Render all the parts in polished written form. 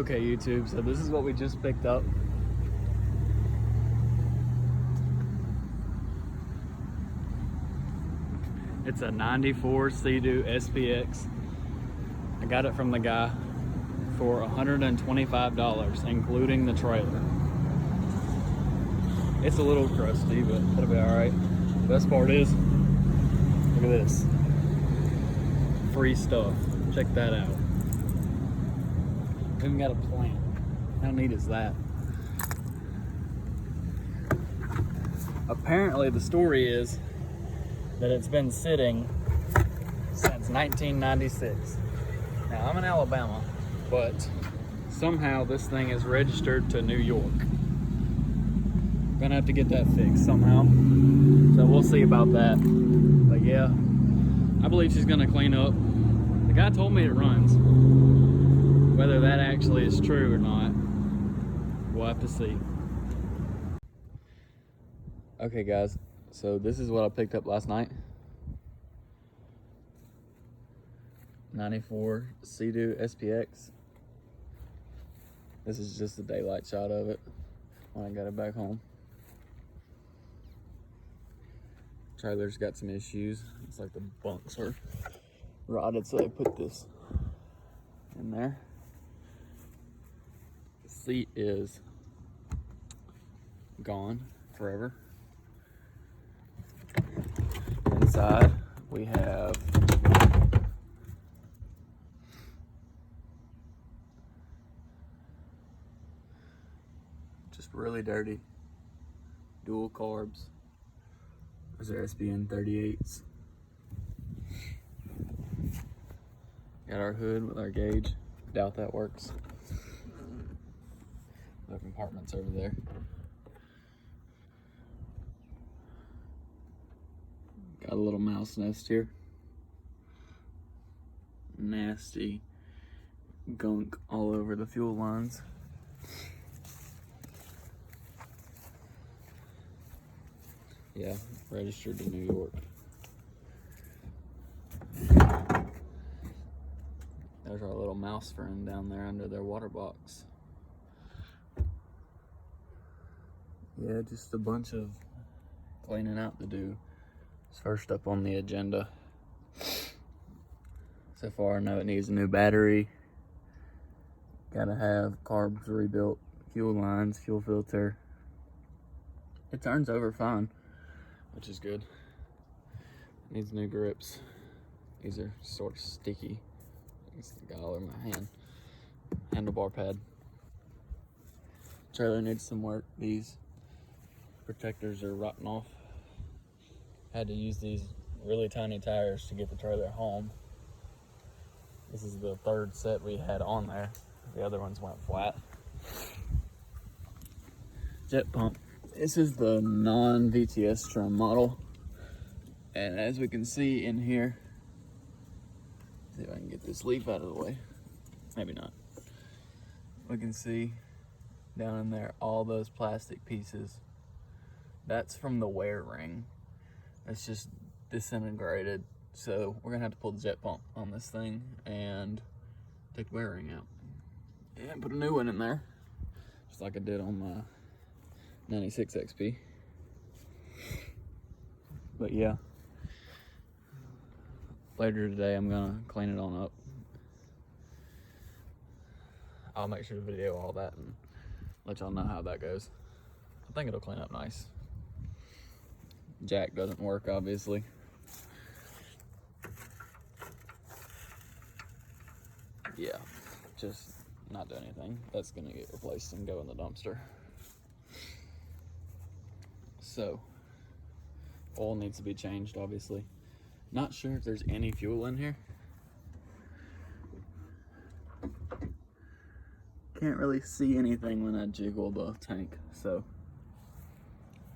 Okay, YouTube, so this is what we just picked up. It's a 94 Sea Doo SPX. I got it from the guy for $125, including the trailer. It's a little crusty, but it'll be all right. The best part is, look at this. Free stuff. Check that out. We even got a plant. How neat is that? Apparently the story is that it's been sitting since 1996. Now I'm in Alabama, but somehow this thing is registered to New York. Gonna have to get that fixed somehow. So we'll see about that. But yeah, I believe she's gonna clean up. The guy told me it runs. Whether that actually is true or not, we'll have to see. Okay guys, so this is what I picked up last night. 94 Sea Doo SPX. This is just a daylight shot of it when I got it back home. Trailer's got some issues. It's like the bunks are rotted, so they put this in there. The seat is gone forever. Inside we have just really dirty dual carbs. Those are SBN 38s. Got our hood with our gauge. Doubt that works. The compartment's over there. Got a little mouse nest here. Nasty gunk all over the fuel lines. Yeah, registered to New York. There's our little mouse friend down there under their water box. Yeah, just a bunch of cleaning out to do. It's first up on the agenda. So far I know it needs a new battery. Gotta have carbs rebuilt, fuel lines, fuel filter. It turns over fine, which is good. It needs new grips. These are sort of sticky. It's got all over my hand. Handlebar pad. Trailer needs some work. These protectors are rotting off. Had to use these really tiny tires to get the trailer home. This is the third set we had on there. The other ones went flat. Jet pump. This is the non-VTS trim model. And as we can see in here, see if I can get this leaf out of the way. Maybe not. We can see down in there all those plastic pieces. That's from the wear ring. It's just disintegrated. So we're gonna have to pull the jet pump on this thing and take the wear ring out. And put a new one in there, just like I did on my 96 XP. But yeah, later today I'm gonna clean it on up. I'll make sure to video all that and let y'all know how that goes. I think it'll clean up nice. Jack doesn't work, obviously. Yeah, just not do anything. That's gonna get replaced and go in the dumpster. So, oil needs to be changed, obviously. Not sure if there's any fuel in here. Can't really see anything when I jiggle the tank, so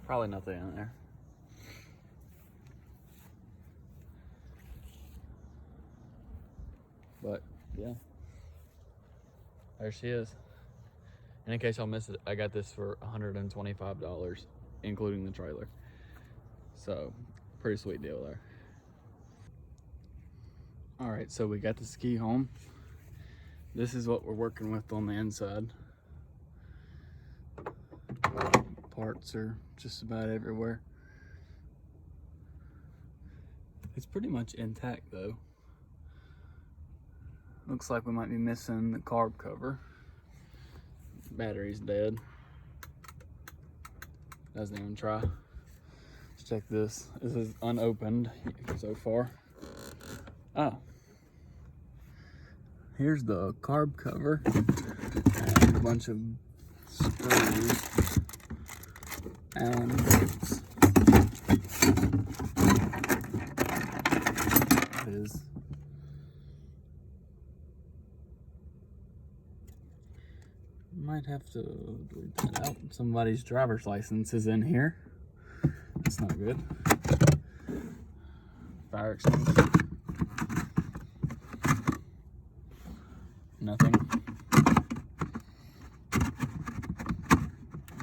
probably nothing in there. But yeah, there she is. And in case y'all missed it, I got this for $125, including the trailer. So, pretty sweet deal there. All right, so we got the ski home. This is what we're working with on the inside. Parts are just about everywhere. It's pretty much intact though. Looks like we might be missing the carb cover. Battery's dead. Doesn't even try. Let's check this. This is unopened so far. Oh. Here's the carb cover and a bunch of screws, Allen bolts. It is. Might have to delete that out. Somebody's driver's license is in here. That's not good. Fire extinguisher. Nothing.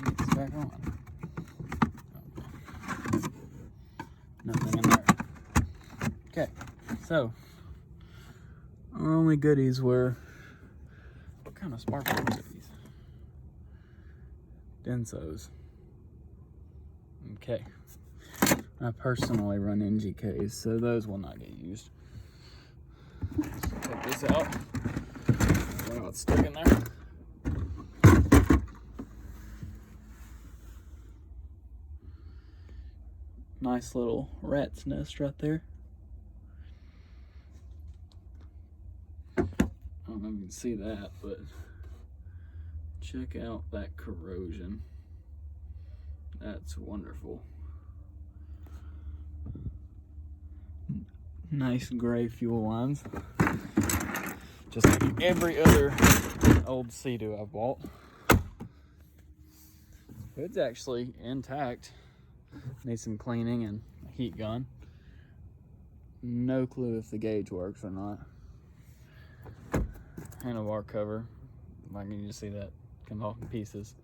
It's back on. Okay. Nothing in there. Okay, so our only goodies were, what kind of spark plugs are these? Densos. Okay. I personally run NGKs, so those will not get used. Let's take this out. I don't know what's stuck in there. Nice little rat's nest right there. I don't know if you can see that, but check out that corrosion. That's wonderful. Nice gray fuel lines. Just like every other old Sea Doo I've bought. Hood's actually intact. Needs some cleaning and a heat gun. No clue if the gauge works or not. Handlebar cover. I can just see that come off in pieces.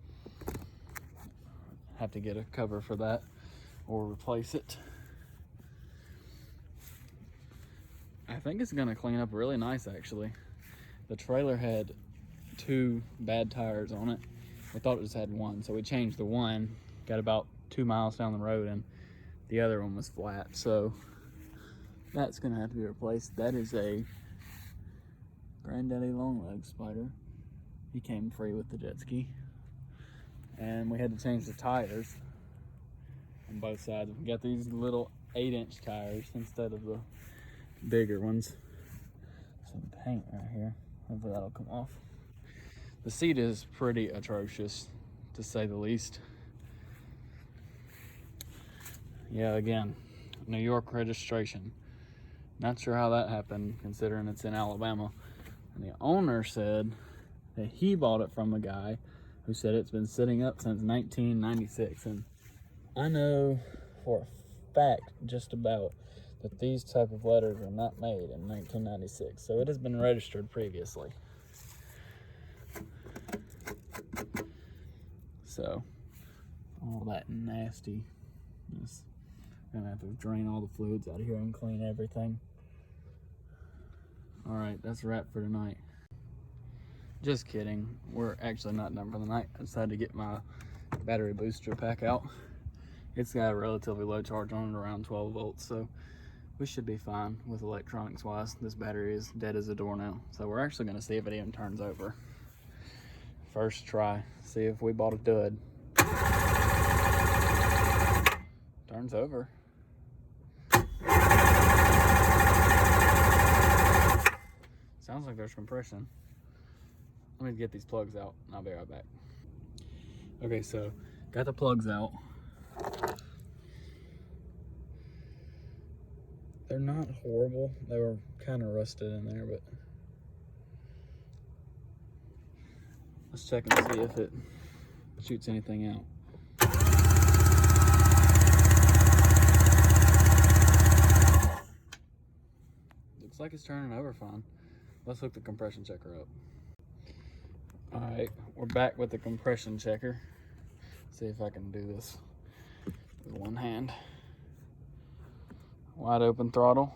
Have to get a cover for that or replace it. I think it's gonna clean up really nice actually. The trailer had 2 bad tires on it. We thought it just had 1, so we changed the one, got about 2 miles down the road, and the other one was flat, so that's gonna have to be replaced. That is a Granddaddy Longleg Spider. He came free with the jet ski. And we had to change the tires on both sides. We got these little 8-inch tires instead of the bigger ones. Some paint right here. Hopefully that'll come off. The seat is pretty atrocious, to say the least. Yeah, again, New York registration. Not sure how that happened, considering it's in Alabama. And the owner said that he bought it from a guy who said it's been sitting up since 1996. And I know for a fact, just about, that these type of letters were not made in 1996. So it has been registered previously. So, all that nastiness. Gonna have to drain all the fluids out of here and clean everything. All right, that's a wrap for tonight. Just kidding, we're actually not done for the night. I decided to get my battery booster pack out. It's got a relatively low charge on it, around 12 volts, so we should be fine with electronics wise. This battery is dead as a doornail, so we're actually gonna see if it even turns over. First try, see if we bought a dud. Turns over. Sounds like there's compression. Let me get these plugs out and I'll be right back. Okay, so got the plugs out. They're not horrible. They were kind of rusted in there, but let's check and see if it shoots anything out. Looks like it's turning over fine. Let's hook the compression checker up. All right, we're back with the compression checker. See if I can do this with one hand. Wide open throttle.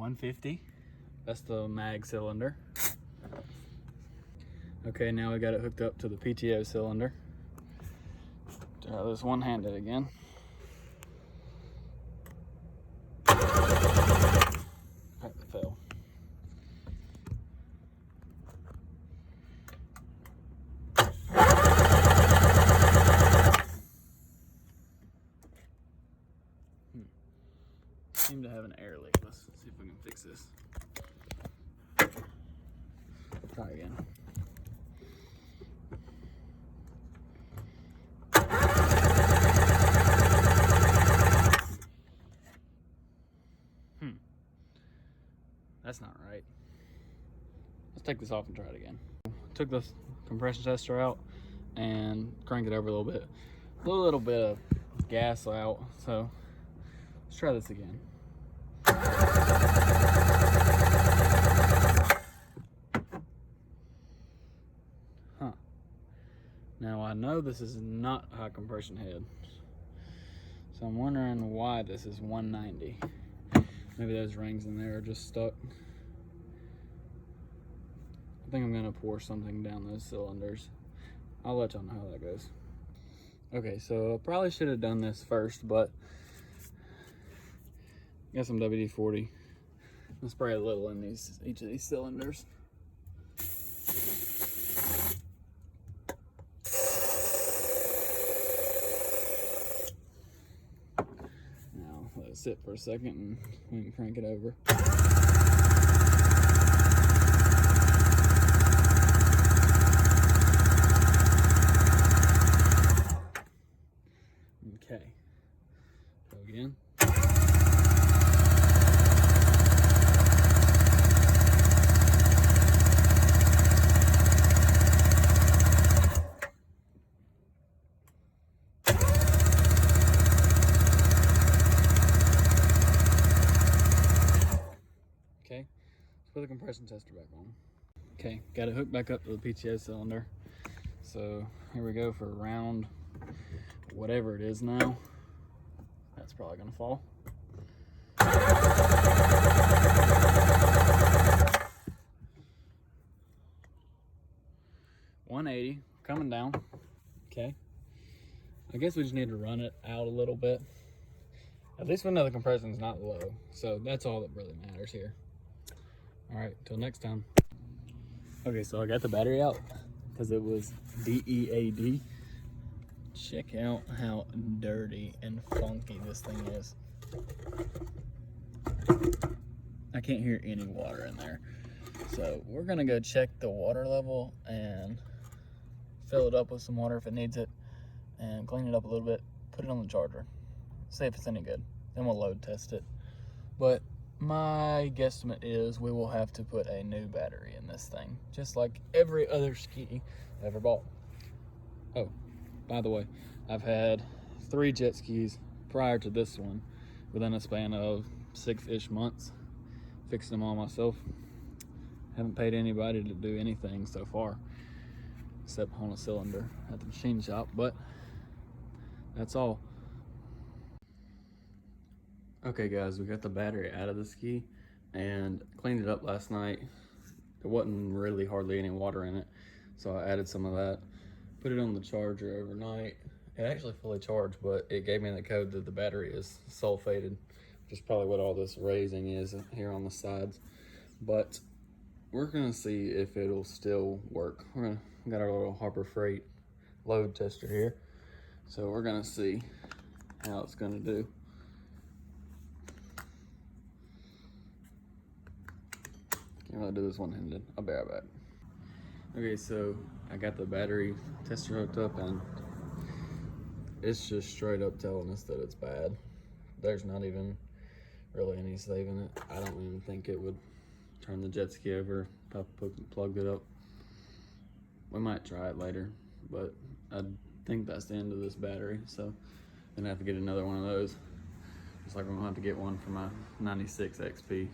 150. That's the mag cylinder. Okay, now we got it hooked up to the PTO cylinder. Try this one-handed again. That fell. Seem to have an air leak. Let's see if we can fix this. Try again. That's not right. Let's take this off and try it again. Took the compression tester out and cranked it over a little bit. A little bit of gas out, so let's try this again. Huh. Now I know this is not a high compression head, so I'm wondering why this is 190. Maybe those rings in there are just stuck. I think I'm gonna pour something down those cylinders. I'll let y'all know how that goes. Okay, so I probably should have done this first, but got some WD-40. I'll spray a little in each of these cylinders. Now let it sit for a second and we can crank it over. Okay, go again. Okay, let's put the compression tester back on. Okay, got it hooked back up to the PTO cylinder. So here we go for round whatever it is now. That's probably gonna fall. 180, coming down. Okay. I guess we just need to run it out a little bit. At least we know the compression's not low. So that's all that really matters here. All right, till next time. Okay, so I got the battery out because it was DEAD. Check out how dirty and funky this thing is. I can't hear any water in there. So we're gonna go check the water level and fill it up with some water if it needs it and clean it up a little bit, put it on the charger, see if it's any good. Then we'll load test it. But my guesstimate is we will have to put a new battery in this thing, just like every other ski I ever bought. Oh, by the way, I've had 3 jet skis prior to this one within a span of 6-ish months. Fixed them all myself. Haven't paid anybody to do anything so far except on a cylinder at the machine shop, but that's all. Okay guys, we got the battery out of the ski and cleaned it up last night. There wasn't really hardly any water in it, so I added some of that. Put it on the charger overnight. It actually fully charged, but it gave me the code that the battery is sulfated, which is probably what all this raising is here on the sides. But we're gonna see if it'll still work. We got our little Harbor Freight load tester here. So we're gonna see how it's gonna do. Can't really do this one-handed. I'll be right back. Okay, so I got the battery tester hooked up and it's just straight up telling us that it's bad. There's not even really any saving it. I don't even think it would turn the jet ski over if I plugged it up. We might try it later, but I think that's the end of this battery, so I'm gonna have to get another one of those. Just like I'm gonna have to get one for my 96 XP.